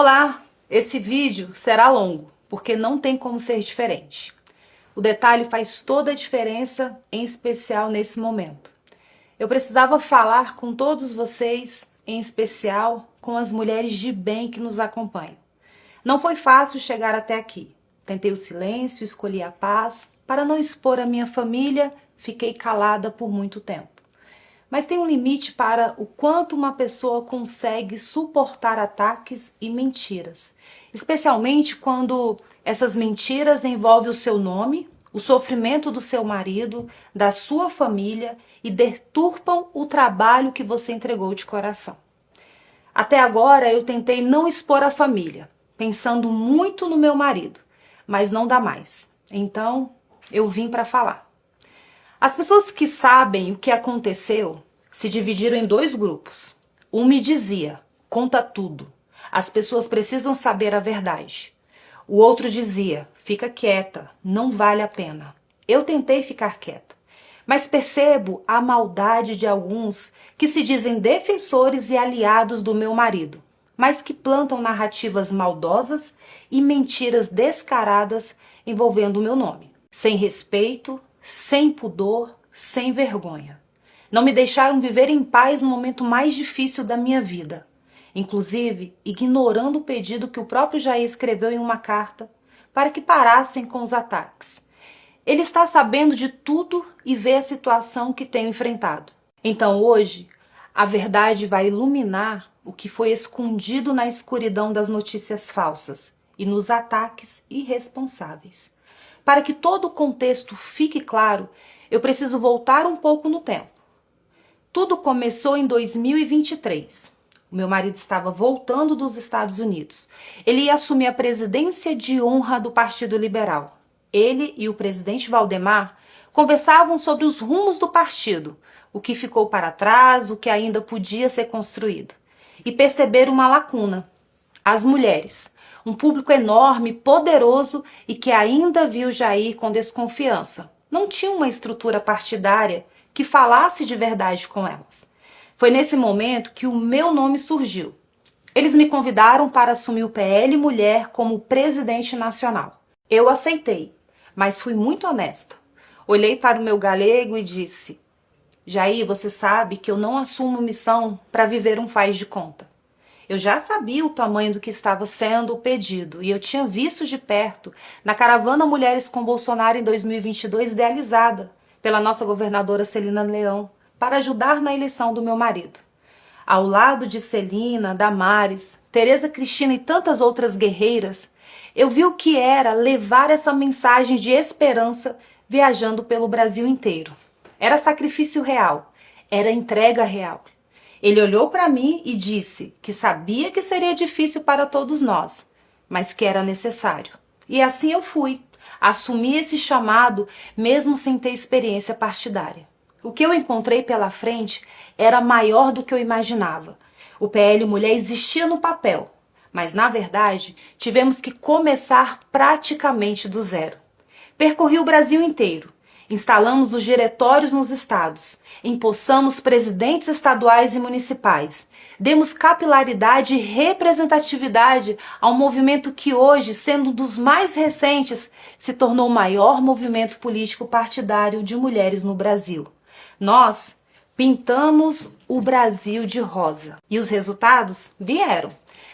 Olá! Esse vídeo será longo, porque não tem como ser diferente. O detalhe faz toda a diferença, em especial nesse momento. Eu precisava falar com todos vocês, em especial com as mulheres de bem que nos acompanham. Não foi fácil chegar até aqui. Tentei o silêncio, escolhi a paz. Para não expor a minha família, fiquei calada por muito tempo. Mas tem um limite para o quanto uma pessoa consegue suportar ataques e mentiras. Especialmente quando essas mentiras envolvem o seu nome, o sofrimento do seu marido, da sua família e deturpam o trabalho que você entregou de coração. Até agora eu tentei não expor a família, pensando muito no meu marido, mas não dá mais. Então eu vim para falar. As pessoas que sabem o que aconteceu se dividiram em dois grupos. Um me dizia, conta tudo, as pessoas precisam saber a verdade. O outro dizia, fica quieta, não vale a pena. Eu tentei ficar quieta, mas percebo a maldade de alguns que se dizem defensores e aliados do meu marido, mas que plantam narrativas maldosas e mentiras descaradas envolvendo o meu nome. Sem respeito, sem pudor, sem vergonha. Não me deixaram viver em paz no momento mais difícil da minha vida. Inclusive, ignorando o pedido que o próprio Jair escreveu em uma carta para que parassem com os ataques. Ele está sabendo de tudo e vê a situação que tenho enfrentado. Então hoje, a verdade vai iluminar o que foi escondido na escuridão das notícias falsas e nos ataques irresponsáveis. Para que todo o contexto fique claro, eu preciso voltar um pouco no tempo. Tudo começou em 2023. O meu marido estava voltando dos Estados Unidos. Ele ia assumir a presidência de honra do Partido Liberal. Ele e o presidente Valdemar conversavam sobre os rumos do partido, o que ficou para trás, o que ainda podia ser construído. E perceberam uma lacuna: as mulheres. Um público enorme, poderoso e que ainda viu Jair com desconfiança. Não tinha uma estrutura partidária que falasse de verdade com elas. Foi nesse momento que o meu nome surgiu. Eles me convidaram para assumir o PL Mulher como presidente nacional. Eu aceitei, mas fui muito honesta. Olhei para o meu galego e disse: Jair, você sabe que eu não assumo missão para viver um faz de conta. Eu já sabia o tamanho do que estava sendo o pedido e eu tinha visto de perto na caravana Mulheres com Bolsonaro em 2022 idealizada pela nossa governadora Celina Leão para ajudar na eleição do meu marido. Ao lado de Celina, Damares, Tereza Cristina e tantas outras guerreiras, eu vi o que era levar essa mensagem de esperança viajando pelo Brasil inteiro. Era sacrifício real, era entrega real. Ele olhou para mim e disse que sabia que seria difícil para todos nós, mas que era necessário. E assim eu fui, assumi esse chamado mesmo sem ter experiência partidária. O que eu encontrei pela frente era maior do que eu imaginava. O PL Mulher existia no papel, mas na verdade tivemos que começar praticamente do zero. Percorri o Brasil inteiro. Instalamos os diretórios nos estados, empossamos presidentes estaduais e municipais, demos capilaridade e representatividade ao movimento que hoje, sendo um dos mais recentes, se tornou o maior movimento político partidário de mulheres no Brasil. Nós pintamos o Brasil de rosa e os resultados vieram.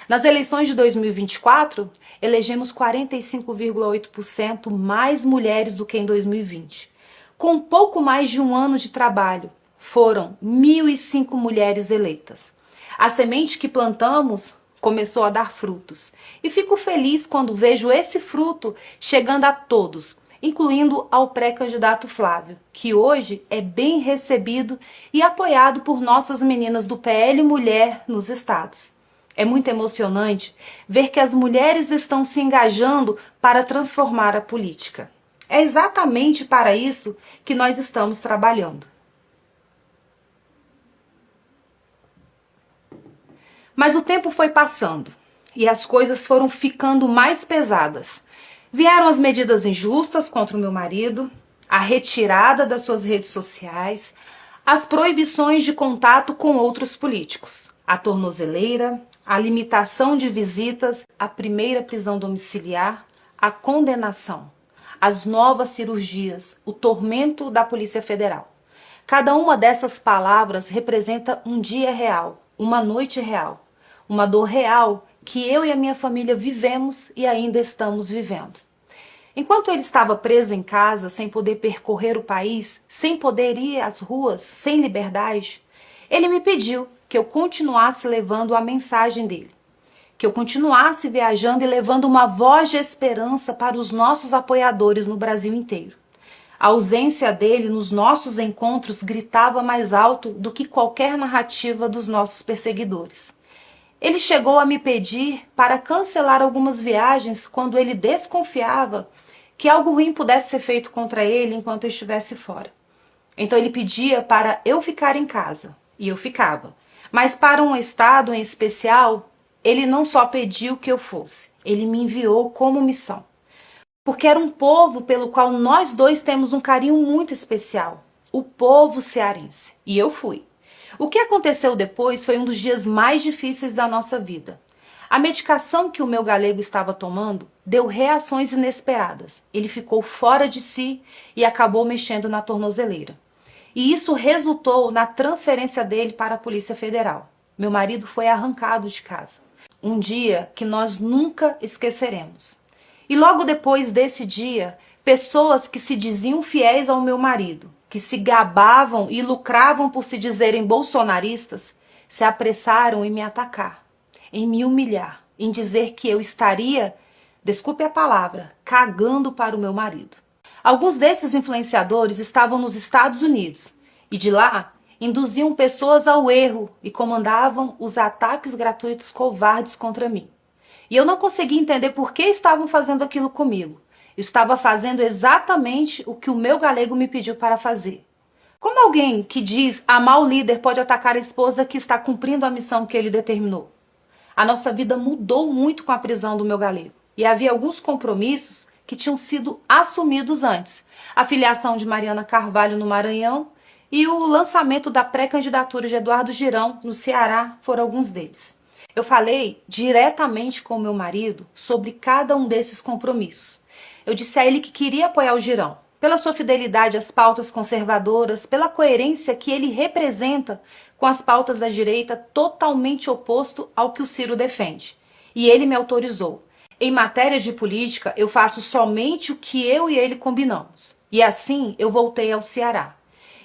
Nas eleições de 2024, elegemos 45,8% mais mulheres do que em 2020. Com pouco mais de um ano de trabalho, foram 1.005 mulheres eleitas. A semente que plantamos começou a dar frutos. E fico feliz quando vejo esse fruto chegando a todos, incluindo ao pré-candidato Flávio, que hoje é bem recebido e apoiado por nossas meninas do PL Mulher nos estados. É muito emocionante ver que as mulheres estão se engajando para transformar a política. É exatamente para isso que nós estamos trabalhando. Mas o tempo foi passando e as coisas foram ficando mais pesadas. Vieram as medidas injustas contra o meu marido, a retirada das suas redes sociais, as proibições de contato com outros políticos, a tornozeleira, a limitação de visitas, a primeira prisão domiciliar, a condenação, as novas cirurgias, o tormento da Polícia Federal. Cada uma dessas palavras representa um dia real, uma noite real, uma dor real que eu e a minha família vivemos e ainda estamos vivendo. Enquanto ele estava preso em casa, sem poder percorrer o país, sem poder ir às ruas, sem liberdade, ele me pediu que eu continuasse levando a mensagem dele, que eu continuasse viajando e levando uma voz de esperança para os nossos apoiadores no Brasil inteiro. A ausência dele nos nossos encontros gritava mais alto do que qualquer narrativa dos nossos perseguidores. Ele chegou a me pedir para cancelar algumas viagens quando ele desconfiava que algo ruim pudesse ser feito contra ele enquanto eu estivesse fora. Então ele pedia para eu ficar em casa, e eu ficava. Mas para um estado em especial, ele não só pediu que eu fosse, ele me enviou como missão. Porque era um povo pelo qual nós dois temos um carinho muito especial, o povo cearense. E eu fui. O que aconteceu depois foi um dos dias mais difíceis da nossa vida. A medicação que o meu galego estava tomando deu reações inesperadas. Ele ficou fora de si e acabou mexendo na tornozeleira. E isso resultou na transferência dele para a Polícia Federal. Meu marido foi arrancado de casa. Um dia que nós nunca esqueceremos. E logo depois desse dia, pessoas que se diziam fiéis ao meu marido, que se gabavam e lucravam por se dizerem bolsonaristas, se apressaram em me atacar, em me humilhar, em dizer que eu estaria, desculpe a palavra, cagando para o meu marido. Alguns desses influenciadores estavam nos Estados Unidos e de lá induziam pessoas ao erro e comandavam os ataques gratuitos covardes contra mim. E eu não conseguia entender por que estavam fazendo aquilo comigo. Eu estava fazendo exatamente o que o meu galego me pediu para fazer. Como alguém que diz amar o líder pode atacar a esposa que está cumprindo a missão que ele determinou? A nossa vida mudou muito com a prisão do meu galego. E havia alguns compromissos que tinham sido assumidos antes. A filiação de Mariana Carvalho no Maranhão e o lançamento da pré-candidatura de Eduardo Girão no Ceará foram alguns deles. Eu falei diretamente com o meu marido sobre cada um desses compromissos. Eu disse a ele que queria apoiar o Girão, pela sua fidelidade às pautas conservadoras, pela coerência que ele representa com as pautas da direita, totalmente oposto ao que o Ciro defende. E ele me autorizou. Em matéria de política, eu faço somente o que eu e ele combinamos. E assim eu voltei ao Ceará.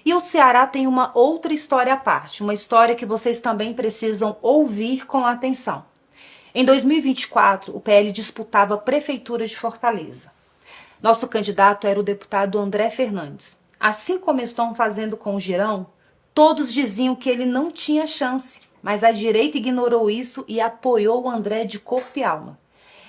E o Ceará tem uma outra história à parte, uma história que vocês também precisam ouvir com atenção. Em 2024, o PL disputava a Prefeitura de Fortaleza. Nosso candidato era o deputado André Fernandes. Assim como estão fazendo com o Girão, todos diziam que ele não tinha chance, mas a direita ignorou isso e apoiou o André de corpo e alma.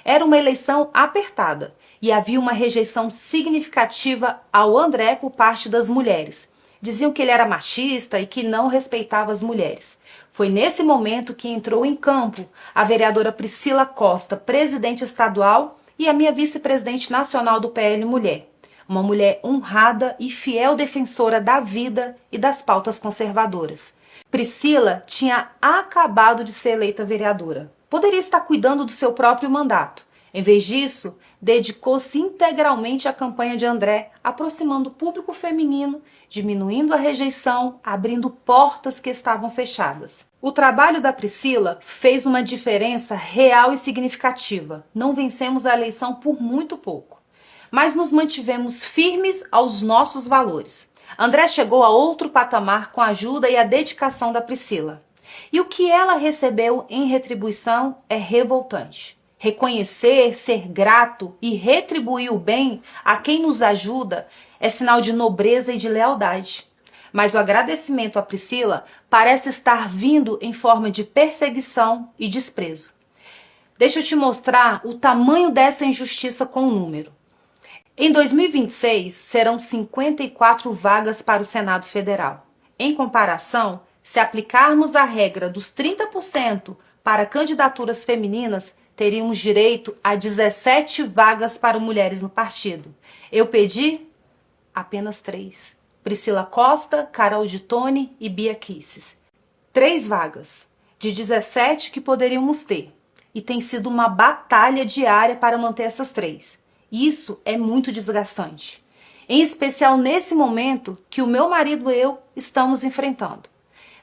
Era uma eleição apertada e havia uma rejeição significativa ao André por parte das mulheres. Diziam que ele era machista e que não respeitava as mulheres. Foi nesse momento que entrou em campo a vereadora Priscila Costa, presidente estadual, e a minha vice-presidente nacional do PL Mulher. Uma mulher honrada e fiel defensora da vida e das pautas conservadoras. Priscila tinha acabado de ser eleita vereadora. Poderia estar cuidando do seu próprio mandato. Em vez disso, dedicou-se integralmente à campanha de André, aproximando o público feminino, diminuindo a rejeição, abrindo portas que estavam fechadas. O trabalho da Priscila fez uma diferença real e significativa. Não vencemos a eleição por muito pouco, mas nos mantivemos firmes aos nossos valores. André chegou a outro patamar com a ajuda e a dedicação da Priscila. E o que ela recebeu em retribuição é revoltante. Reconhecer, ser grato e retribuir o bem a quem nos ajuda é sinal de nobreza e de lealdade. Mas o agradecimento à Priscila parece estar vindo em forma de perseguição e desprezo. Deixa eu te mostrar o tamanho dessa injustiça com o número. Em 2026, serão 54 vagas para o Senado Federal. Em comparação, se aplicarmos a regra dos 30% para candidaturas femininas, teríamos direito a 17 vagas para mulheres no partido. Eu pedi apenas 3. Priscila Costa, Carol de Tone e Bia Kisses. 3 vagas. de 17 que poderíamos ter. E tem sido uma batalha diária para manter essas 3. Isso é muito desgastante. Em especial nesse momento que o meu marido e eu estamos enfrentando.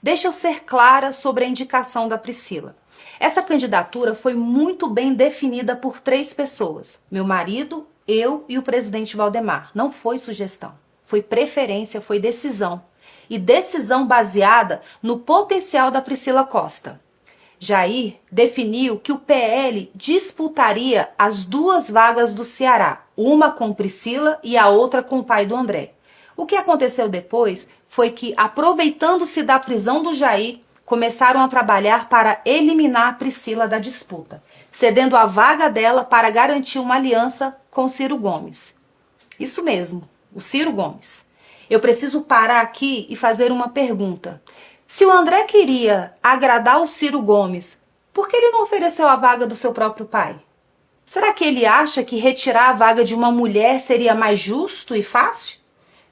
Deixa eu ser clara sobre a indicação da Priscila. Essa candidatura foi muito bem definida por 3 pessoas. Meu marido, eu e o presidente Valdemar. Não foi sugestão. Foi preferência, foi decisão. E decisão baseada no potencial da Priscila Costa. Jair definiu que o PL disputaria as 2 vagas do Ceará, uma com Priscila e a outra com o pai do André. O que aconteceu depois foi que, aproveitando-se da prisão do Jair, começaram a trabalhar para eliminar a Priscila da disputa, cedendo a vaga dela para garantir uma aliança com Ciro Gomes. Isso mesmo, o Ciro Gomes. Eu preciso parar aqui e fazer uma pergunta. Se o André queria agradar o Ciro Gomes, por que ele não ofereceu a vaga do seu próprio pai? Será que ele acha que retirar a vaga de uma mulher seria mais justo e fácil?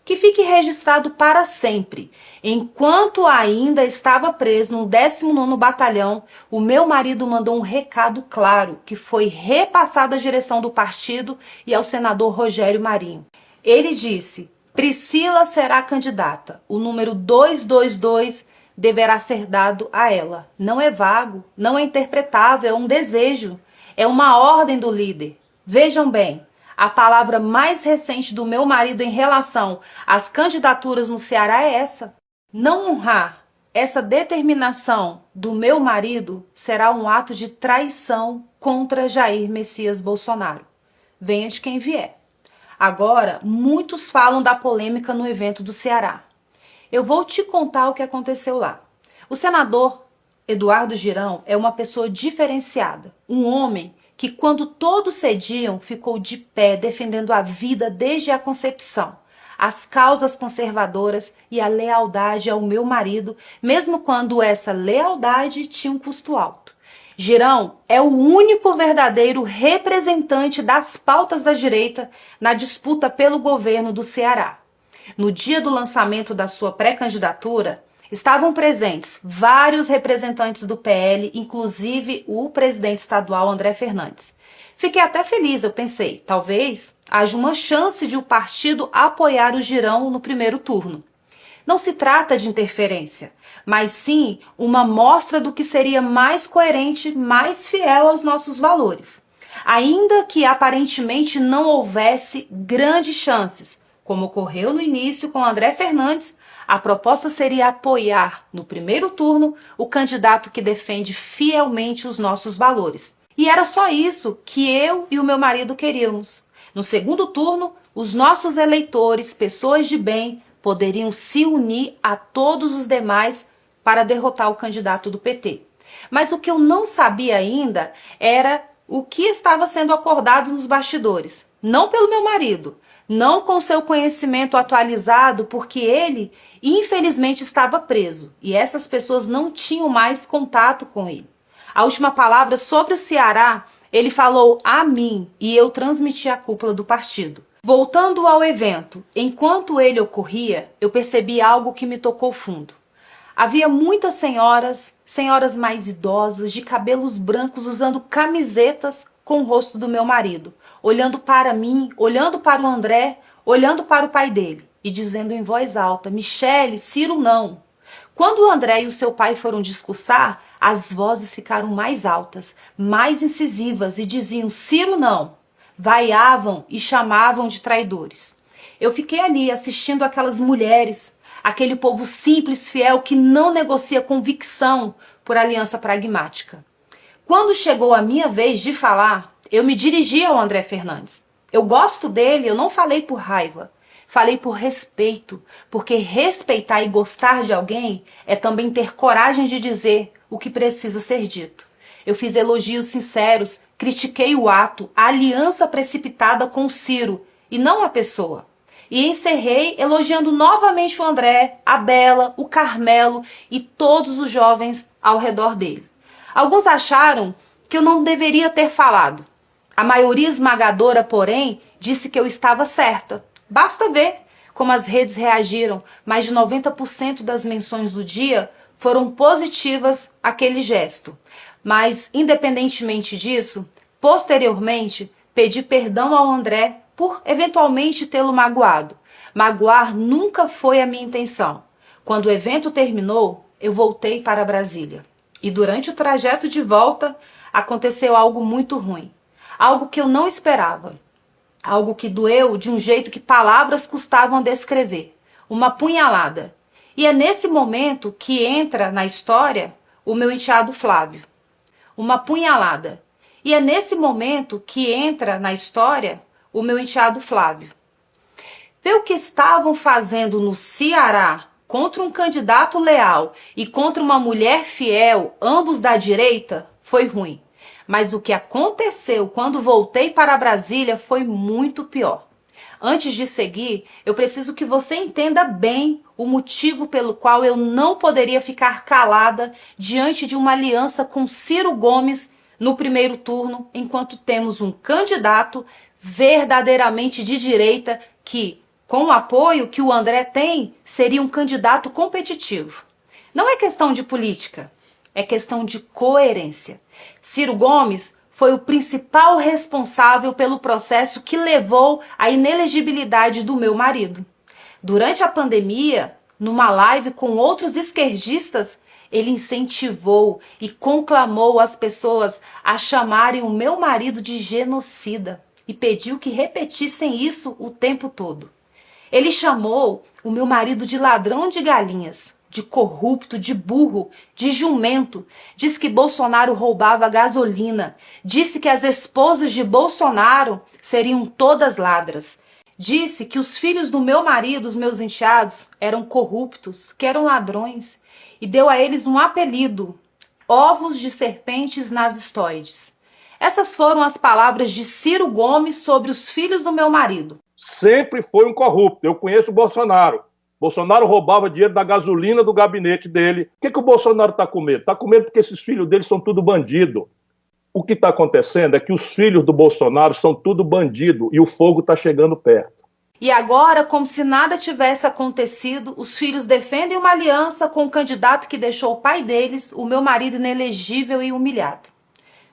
Que fique registrado para sempre. Enquanto ainda estava preso no 19º Batalhão, o meu marido mandou um recado claro, que foi repassado à direção do partido e ao senador Rogério Marinho. Ele disse: Priscila será candidata. O número 222 deverá ser dado a ela. Não é vago, não é interpretável, é um desejo. É uma ordem do líder. Vejam bem, a palavra mais recente do meu marido em relação às candidaturas no Ceará é essa. Não honrar essa determinação do meu marido será um ato de traição contra Jair Messias Bolsonaro. Venha de quem vier. Agora, muitos falam da polêmica no evento do Ceará. Eu vou te contar o que aconteceu lá. O senador Eduardo Girão é uma pessoa diferenciada, um homem que, quando todos cediam, ficou de pé defendendo a vida desde a concepção, as causas conservadoras e a lealdade ao meu marido, mesmo quando essa lealdade tinha um custo alto. Girão é o único verdadeiro representante das pautas da direita na disputa pelo governo do Ceará. No dia do lançamento da sua pré-candidatura, estavam presentes vários representantes do PL, inclusive o presidente estadual André Fernandes. Fiquei até feliz, eu pensei, talvez haja uma chance de o partido apoiar o Girão no primeiro turno. Não se trata de interferência, mas sim uma mostra do que seria mais coerente, mais fiel aos nossos valores. Ainda que aparentemente não houvesse grandes chances, como ocorreu no início com André Fernandes, a proposta seria apoiar, no primeiro turno, o candidato que defende fielmente os nossos valores. E era só isso que eu e o meu marido queríamos. No segundo turno, os nossos eleitores, pessoas de bem, poderiam se unir a todos os demais para derrotar o candidato do PT. Mas o que eu não sabia ainda era o que estava sendo acordado nos bastidores. Não pelo meu marido, não com seu conhecimento atualizado, porque ele, infelizmente, estava preso e essas pessoas não tinham mais contato com ele. A última palavra sobre o Ceará, ele falou a mim e eu transmiti a cúpula do partido. Voltando ao evento, enquanto ele ocorria, eu percebi algo que me tocou fundo. Havia muitas senhoras mais idosas, de cabelos brancos, usando camisetas com o rosto do meu marido, olhando para mim, olhando para o André, olhando para o pai dele e dizendo em voz alta: Michele, Ciro não. Quando o André e o seu pai foram discursar, as vozes ficaram mais altas, mais incisivas e diziam: Ciro não. Vaiavam e chamavam de traidores. Eu fiquei ali assistindo aquelas mulheres, aquele povo simples, fiel, que não negocia convicção por aliança pragmática. Quando chegou a minha vez de falar, eu me dirigi ao André Fernandes. Eu gosto dele, eu não falei por raiva. Falei por respeito, porque respeitar e gostar de alguém é também ter coragem de dizer o que precisa ser dito. Eu fiz elogios sinceros, critiquei o ato, a aliança precipitada com o Ciro, e não a pessoa. E encerrei elogiando novamente o André, a Bela, o Carmelo e todos os jovens ao redor dele. Alguns acharam que eu não deveria ter falado. A maioria esmagadora, porém, disse que eu estava certa. Basta ver como as redes reagiram. Mais de 90% das menções do dia foram positivas àquele gesto. Mas, independentemente disso, posteriormente, pedi perdão ao André por eventualmente tê-lo magoado. Magoar nunca foi a minha intenção. Quando o evento terminou, eu voltei para Brasília. E durante o trajeto de volta, aconteceu algo muito ruim. Algo que eu não esperava. Algo que doeu de um jeito que palavras custavam a descrever. Uma punhalada. E é nesse momento que entra na história o meu enteado Flávio. Uma punhalada. E é nesse momento que entra na história o meu enteado Flávio. Ver o que estavam fazendo no Ceará contra um candidato leal e contra uma mulher fiel, ambos da direita, foi ruim. Mas o que aconteceu quando voltei para Brasília foi muito pior. Antes de seguir, eu preciso que você entenda bem o motivo pelo qual eu não poderia ficar calada diante de uma aliança com Ciro Gomes no primeiro turno, enquanto temos um candidato verdadeiramente de direita que, com o apoio que o André tem, seria um candidato competitivo. Não é questão de política, é questão de coerência. Ciro Gomes foi o principal responsável pelo processo que levou à inelegibilidade do meu marido. Durante a pandemia, numa live com outros esquerdistas, ele incentivou e conclamou as pessoas a chamarem o meu marido de genocida e pediu que repetissem isso o tempo todo. Ele chamou o meu marido de ladrão de galinhas, de corrupto, de burro, de jumento. Diz que Bolsonaro roubava gasolina. Disse que as esposas de Bolsonaro seriam todas ladras. Disse que os filhos do meu marido, os meus enteados, eram corruptos, que eram ladrões. E deu a eles um apelido: ovos de serpentes nazistoides. Essas foram as palavras de Ciro Gomes sobre os filhos do meu marido. Sempre foi um corrupto. Eu conheço o Bolsonaro. Bolsonaro roubava dinheiro da gasolina do gabinete dele. O que o Bolsonaro está com medo? Está com medo porque esses filhos dele são tudo bandido. O que está acontecendo é que os filhos do Bolsonaro são tudo bandido e o fogo está chegando perto. E agora, como se nada tivesse acontecido, os filhos defendem uma aliança com o candidato que deixou o pai deles, o meu marido, inelegível e humilhado.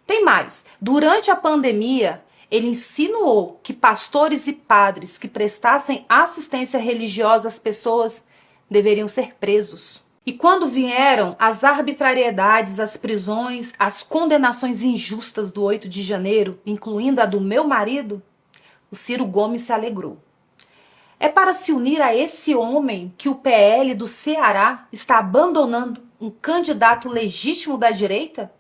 Tem mais. Durante a pandemia, ele insinuou que pastores e padres que prestassem assistência religiosa às pessoas deveriam ser presos. E quando vieram as arbitrariedades, as prisões, as condenações injustas do 8 de janeiro, incluindo a do meu marido, o Ciro Gomes se alegrou. É para se unir a esse homem que o PL do Ceará está abandonando um candidato legítimo da direita?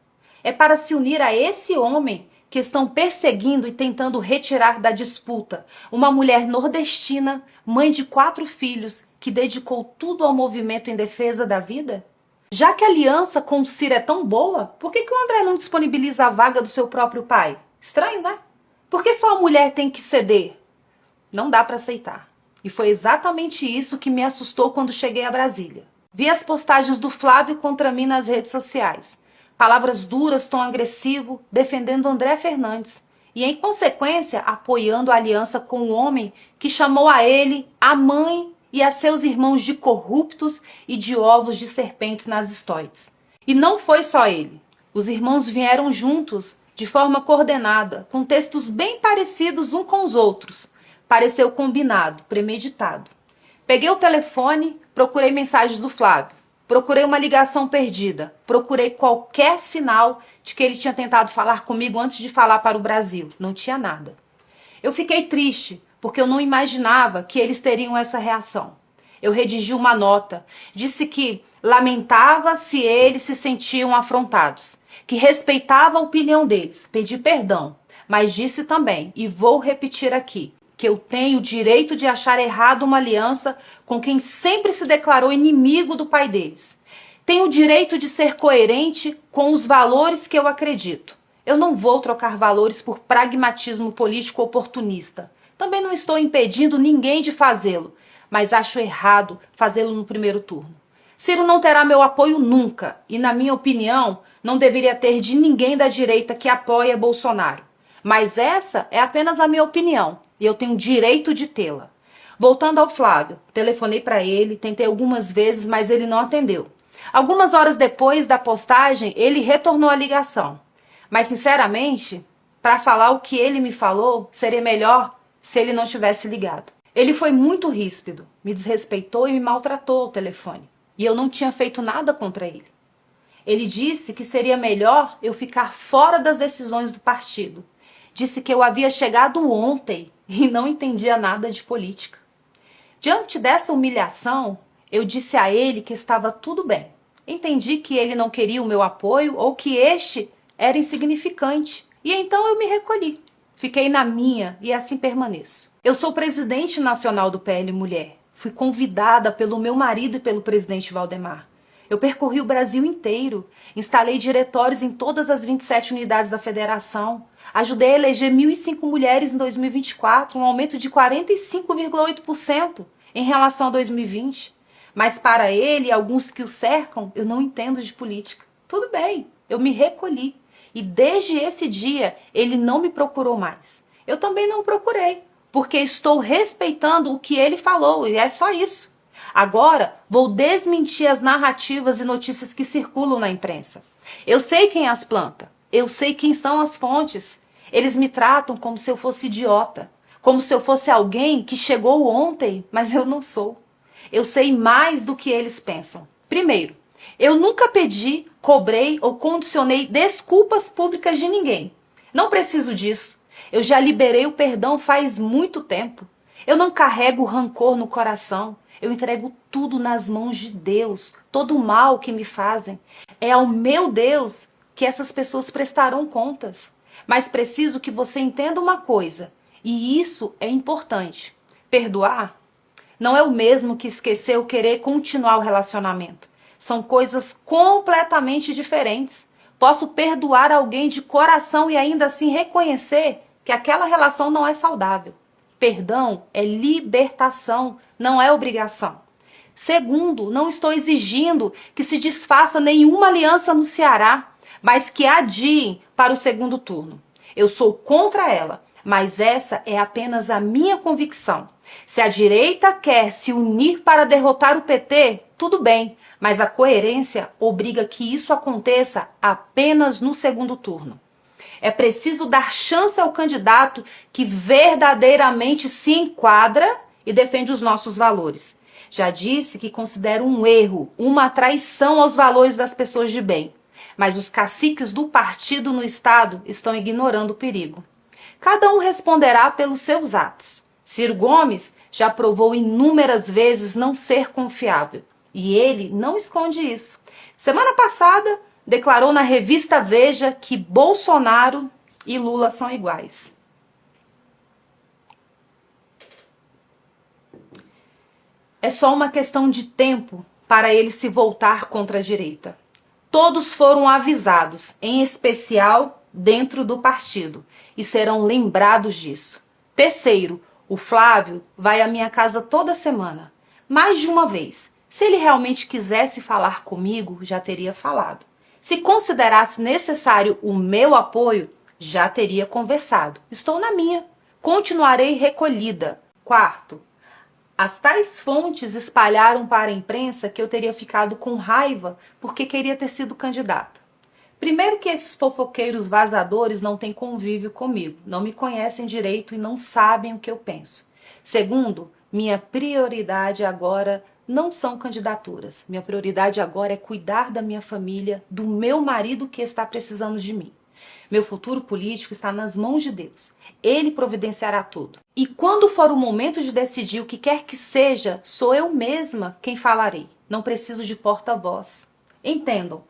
É para se unir a esse homem que estão perseguindo e tentando retirar da disputa uma mulher nordestina, mãe de 4 filhos, que dedicou tudo ao movimento em defesa da vida? Já que a aliança com o Ciro é tão boa, por que o André não disponibiliza a vaga do seu próprio pai? Estranho, né? Por que só a mulher tem que ceder? Não dá para aceitar. E foi exatamente isso que me assustou quando cheguei a Brasília. Vi as postagens do Flávio contra mim nas redes sociais. Palavras duras, tom agressivo, defendendo André Fernandes. E, em consequência, apoiando a aliança com o homem que chamou a ele, a mãe e a seus irmãos de corruptos e de ovos de serpentes nazistoides. E não foi só ele. Os irmãos vieram juntos, de forma coordenada, com textos bem parecidos uns com os outros. Pareceu combinado, premeditado. Peguei o telefone, procurei mensagens do Flávio. Procurei uma ligação perdida. Procurei qualquer sinal de que ele tinha tentado falar comigo antes de falar para o Brasil. Não tinha nada. Eu fiquei triste, porque eu não imaginava que eles teriam essa reação. Eu redigi uma nota. Disse que lamentava se eles se sentiam afrontados. Que respeitava a opinião deles. Pedi perdão. Mas disse também, e vou repetir aqui, que eu tenho o direito de achar errado uma aliança com quem sempre se declarou inimigo do pai deles. Tenho o direito de ser coerente com os valores que eu acredito. Eu não vou trocar valores por pragmatismo político oportunista. Também não estou impedindo ninguém de fazê-lo, mas acho errado fazê-lo no primeiro turno. Ciro não terá meu apoio nunca e, na minha opinião, não deveria ter de ninguém da direita que apoia Bolsonaro. Mas essa é apenas a minha opinião e eu tenho direito de tê-la. Voltando ao Flávio, telefonei para ele, tentei algumas vezes, mas ele não atendeu. Algumas horas depois da postagem, ele retornou a ligação. Mas, sinceramente, para falar o que ele me falou, seria melhor se ele não tivesse ligado. Ele foi muito ríspido, me desrespeitou e me maltratou ao telefone. E eu não tinha feito nada contra ele. Ele disse que seria melhor eu ficar fora das decisões do partido. Disse que eu havia chegado ontem e não entendia nada de política. Diante dessa humilhação, eu disse a ele que estava tudo bem. Entendi que ele não queria o meu apoio ou que este era insignificante. E então eu me recolhi. Fiquei na minha e assim permaneço. Eu sou presidente nacional do PL Mulher. Fui convidada pelo meu marido e pelo presidente Valdemar. Eu percorri o Brasil inteiro, instalei diretórios em todas as 27 unidades da federação, ajudei a eleger 1.005 mulheres em 2024, um aumento de 45,8% em relação a 2020. Mas para ele e alguns que o cercam, eu não entendo de política. Tudo bem, eu me recolhi. E desde esse dia, ele não me procurou mais. Eu também não procurei, porque estou respeitando o que ele falou, e é só isso. Agora, vou desmentir as narrativas e notícias que circulam na imprensa. Eu sei quem as planta, eu sei quem são as fontes. Eles me tratam como se eu fosse idiota, como se eu fosse alguém que chegou ontem, mas eu não sou. Eu sei mais do que eles pensam. Primeiro, eu nunca pedi, cobrei ou condicionei desculpas públicas de ninguém. Não preciso disso. Eu já liberei o perdão faz muito tempo. Eu não carrego rancor no coração. Eu entrego tudo nas mãos de Deus. Todo o mal que me fazem. É ao meu Deus que essas pessoas prestarão contas. Mas preciso que você entenda uma coisa. E isso é importante. Perdoar não é o mesmo que esquecer ou querer continuar o relacionamento. São coisas completamente diferentes. Posso perdoar alguém de coração e ainda assim reconhecer que aquela relação não é saudável. Perdão é libertação, não é obrigação. Segundo, não estou exigindo que se desfaça nenhuma aliança no Ceará, mas que adiem para o segundo turno. Eu sou contra ela, mas essa é apenas a minha convicção. Se a direita quer se unir para derrotar o PT, tudo bem, mas a coerência obriga que isso aconteça apenas no segundo turno. É preciso dar chance ao candidato que verdadeiramente se enquadra e defende os nossos valores. Já disse que considero um erro, uma traição aos valores das pessoas de bem. Mas os caciques do partido no estado estão ignorando o perigo. Cada um responderá pelos seus atos. Ciro Gomes já provou inúmeras vezes não ser confiável. E ele não esconde isso. Semana passada, declarou na revista Veja que Bolsonaro e Lula são iguais. É só uma questão de tempo para ele se voltar contra a direita. Todos foram avisados, em especial dentro do partido, e serão lembrados disso. Terceiro, o Flávio vai à minha casa toda semana, mais de uma vez. Se ele realmente quisesse falar comigo, já teria falado. Se considerasse necessário o meu apoio, já teria conversado. Estou na minha. Continuarei recolhida. Quarto, as tais fontes espalharam para a imprensa que eu teria ficado com raiva porque queria ter sido candidata. Primeiro que esses fofoqueiros vazadores não têm convívio comigo, não me conhecem direito e não sabem o que eu penso. Segundo, minha prioridade agora não são candidaturas. Minha prioridade agora é cuidar da minha família, do meu marido que está precisando de mim. Meu futuro político está nas mãos de Deus. Ele providenciará tudo. E quando for o momento de decidir o que quer que seja, sou eu mesma quem falarei. Não preciso de porta-voz. Entendam,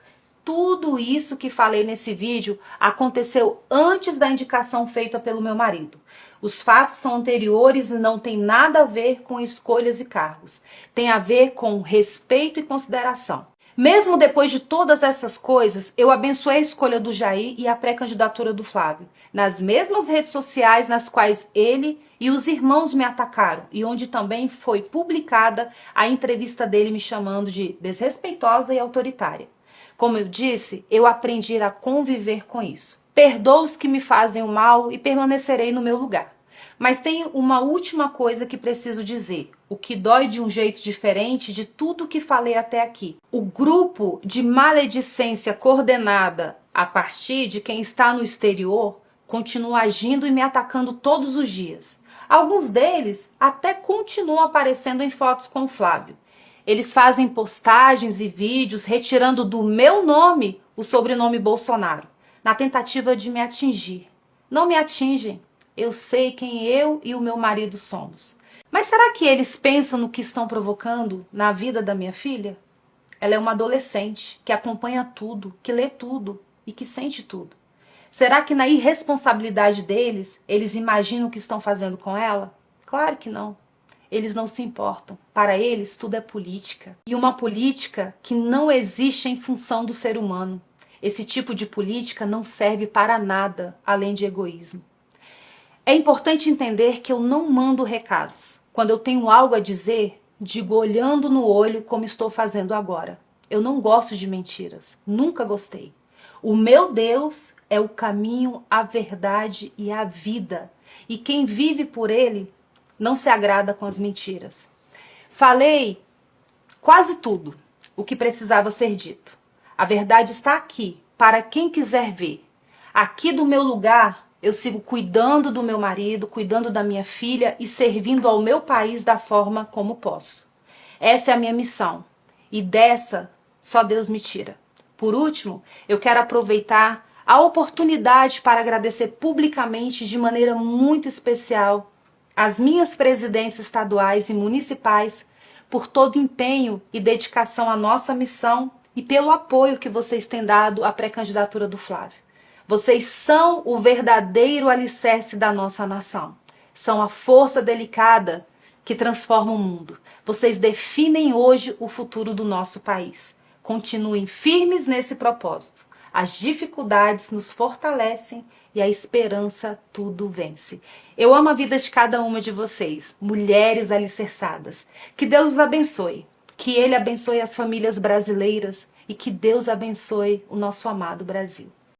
tudo isso que falei nesse vídeo aconteceu antes da indicação feita pelo meu marido. Os fatos são anteriores e não tem nada a ver com escolhas e cargos. Tem a ver com respeito e consideração. Mesmo depois de todas essas coisas, eu abençoei a escolha do Jair e a pré-candidatura do Flávio, nas mesmas redes sociais nas quais ele e os irmãos me atacaram e onde também foi publicada a entrevista dele me chamando de desrespeitosa e autoritária. Como eu disse, eu aprendi a conviver com isso. Perdoo os que me fazem o mal e permanecerei no meu lugar. Mas tem uma última coisa que preciso dizer, o que dói de um jeito diferente de tudo que falei até aqui. O grupo de maledicência coordenada a partir de quem está no exterior continua agindo e me atacando todos os dias. Alguns deles até continuam aparecendo em fotos com o Flávio. Eles fazem postagens e vídeos retirando do meu nome o sobrenome Bolsonaro, na tentativa de me atingir. Não me atingem. Eu sei quem eu e o meu marido somos. Mas será que eles pensam no que estão provocando na vida da minha filha? Ela é uma adolescente que acompanha tudo, que lê tudo e que sente tudo. Será que na irresponsabilidade deles, eles imaginam o que estão fazendo com ela? Claro que não. Eles não se importam. Para eles, tudo é política. E uma política que não existe em função do ser humano. Esse tipo de política não serve para nada além de egoísmo. É importante entender que eu não mando recados. Quando eu tenho algo a dizer, digo olhando no olho como estou fazendo agora. Eu não gosto de mentiras. Nunca gostei. O meu Deus é o caminho, a verdade e a vida. E quem vive por ele não se agrada com as mentiras. Falei quase tudo o que precisava ser dito. A verdade está aqui, para quem quiser ver. Aqui do meu lugar, eu sigo cuidando do meu marido, cuidando da minha filha e servindo ao meu país da forma como posso. Essa é a minha missão. E dessa, só Deus me tira. Por último, eu quero aproveitar a oportunidade para agradecer publicamente, de maneira muito especial, as minhas presidentes estaduais e municipais por todo o empenho e dedicação à nossa missão e pelo apoio que vocês têm dado à pré-candidatura do Flávio. Vocês são o verdadeiro alicerce da nossa nação. São a força delicada que transforma o mundo. Vocês definem hoje o futuro do nosso país. Continuem firmes nesse propósito. As dificuldades nos fortalecem e a esperança tudo vence. Eu amo a vida de cada uma de vocês, mulheres alicerçadas. Que Deus os abençoe, que Ele abençoe as famílias brasileiras e que Deus abençoe o nosso amado Brasil.